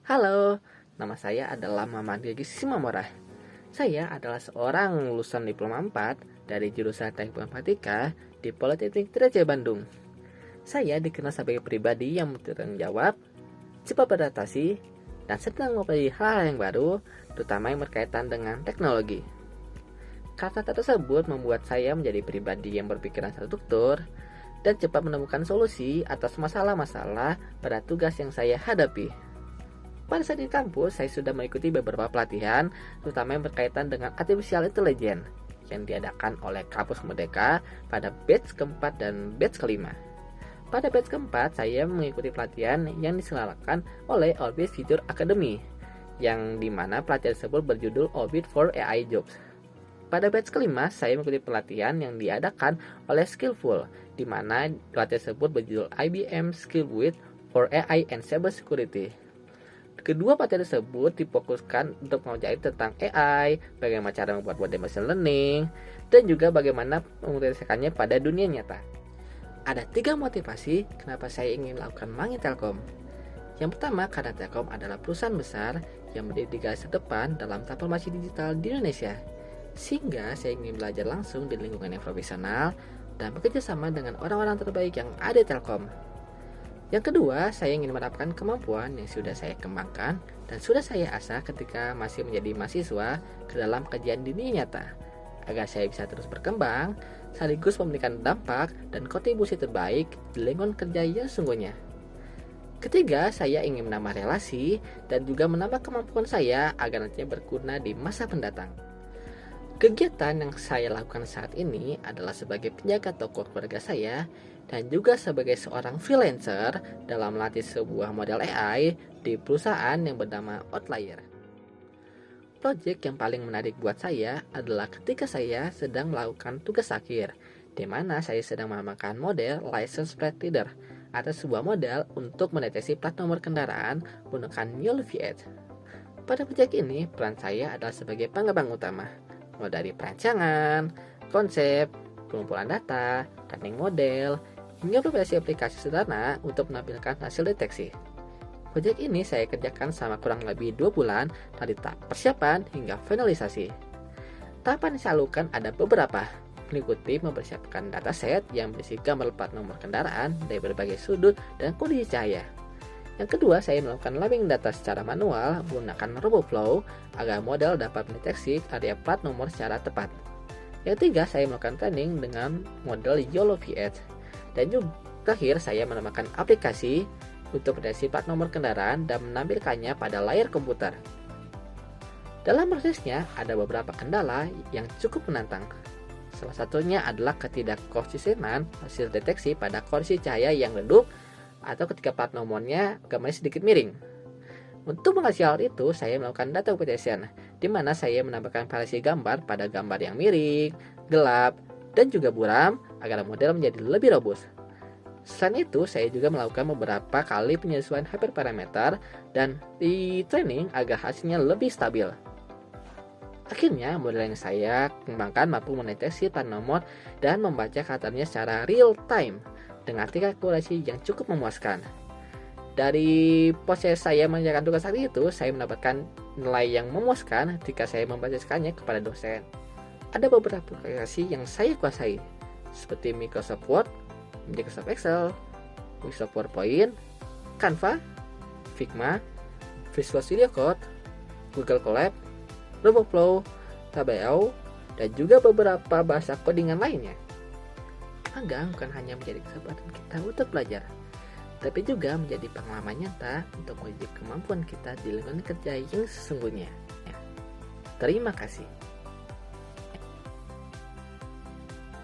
Halo, nama saya adalah Muhammad Gigi Simamora. Saya adalah seorang lulusan Diploma 4 dari jurusan Teknik Informatika di Politeknik Trijaya Bandung. Saya dikenal sebagai pribadi yang bertanggung jawab, cepat beradaptasi, dan senang mempelajari hal-hal yang baru, terutama yang berkaitan dengan teknologi. Kata-kata tersebut membuat saya menjadi pribadi yang berpikiran struktur dan cepat menemukan solusi atas masalah-masalah pada tugas yang saya hadapi. Pada saat di kampus, saya sudah mengikuti beberapa pelatihan, terutama yang berkaitan dengan Artificial Intelligence, yang diadakan oleh Kampus Merdeka pada batch keempat dan batch kelima. Pada batch keempat, saya mengikuti pelatihan yang diselenggarakan oleh Orbit Future Academy, yang dimana pelatihan tersebut berjudul Orbit for AI Jobs. Pada batch kelima, saya mengikuti pelatihan yang diadakan oleh Skillful, di mana pelatihan tersebut berjudul IBM Skillsuite for AI and Cyber Security. Kedua pelatihan tersebut difokuskan untuk mempelajari tentang AI, bagaimana cara membuat model machine learning, dan juga bagaimana mengaplikasikannya pada dunia nyata. Ada 3 motivasi kenapa saya ingin melakukan Mangi Telkom. Yang pertama, karena Telkom adalah perusahaan besar yang berdiri di garis terdepan dalam transformasi digital di Indonesia. Sehingga saya ingin belajar langsung di lingkungan yang profesional dan bekerja sama dengan orang-orang terbaik yang ada di Telkom. Yang kedua, saya ingin menerapkan kemampuan yang sudah saya kembangkan dan sudah saya asah ketika masih menjadi mahasiswa ke dalam kajian dunia nyata, agar saya bisa terus berkembang, sekaligus memberikan dampak dan kontribusi terbaik di lingkungan kerja yang sungguhnya. Ketiga, saya ingin menambah relasi dan juga menambah kemampuan saya agar nantinya berguna di masa mendatang. Kegiatan yang saya lakukan saat ini adalah sebagai penjaga toko keluarga saya dan juga sebagai seorang freelancer dalam melatih sebuah model AI di perusahaan yang bernama Outlier. Project yang paling menarik buat saya adalah ketika saya sedang melakukan tugas akhir, di mana saya sedang menambahkan model license plate reader atau sebuah model untuk mendeteksi plat nomor kendaraan menggunakan YOLO V8. Pada project ini, peran saya adalah sebagai pengembang utama, mulai dari perancangan, konsep, pengumpulan data, training model, hingga beberapa aplikasi sederhana untuk menampilkan hasil deteksi. Proyek ini saya kerjakan selama kurang lebih 2 bulan dari tahap persiapan hingga finalisasi. Tahapan yang saya lakukan ada beberapa, meliputi mempersiapkan dataset yang berisi gambar plat nomor kendaraan dari berbagai sudut dan kondisi cahaya. Yang kedua, saya melakukan labeling data secara manual menggunakan RoboFlow agar model dapat mendeteksi area plat nomor secara tepat. Yang ketiga, saya melakukan training dengan model YOLO V8. Dan juga terakhir, saya menambahkan aplikasi untuk mendeteksi plat nomor kendaraan dan menampilkannya pada layar komputer. Dalam prosesnya, ada beberapa kendala yang cukup menantang. Salah satunya adalah ketidakkonsistenan hasil deteksi pada kondisi cahaya yang redup atau ketika plat nomornya gambarnya sedikit miring. Untuk mengatasi hal itu, saya melakukan data computation, di mana saya menambahkan variasi gambar pada gambar yang miring, gelap, dan juga buram agar model menjadi lebih robust. Selain itu, saya juga melakukan beberapa kali penyesuaian hyperparameter dan di training agar hasilnya lebih stabil. Akhirnya, model yang saya kembangkan mampu mendeteksi plat nomor dan membaca karakternya secara real time dengan tingkat akurasi yang cukup memuaskan. Dari proses saya mengerjakan tugas hari itu, saya mendapatkan nilai yang memuaskan ketika saya membacakannya kepada dosen. Ada beberapa aplikasi yang saya kuasai, seperti Microsoft Word, Microsoft Excel, Microsoft PowerPoint, Canva, Figma, Visual Studio Code, Google Colab, RoboFlow, Tableau, dan juga beberapa bahasa codingan lainnya. Magang bukan hanya menjadi kesempatan kita untuk belajar, tapi juga menjadi pengalaman nyata untuk menguji kemampuan kita di lingkungan kerja yang sesungguhnya. Terima kasih.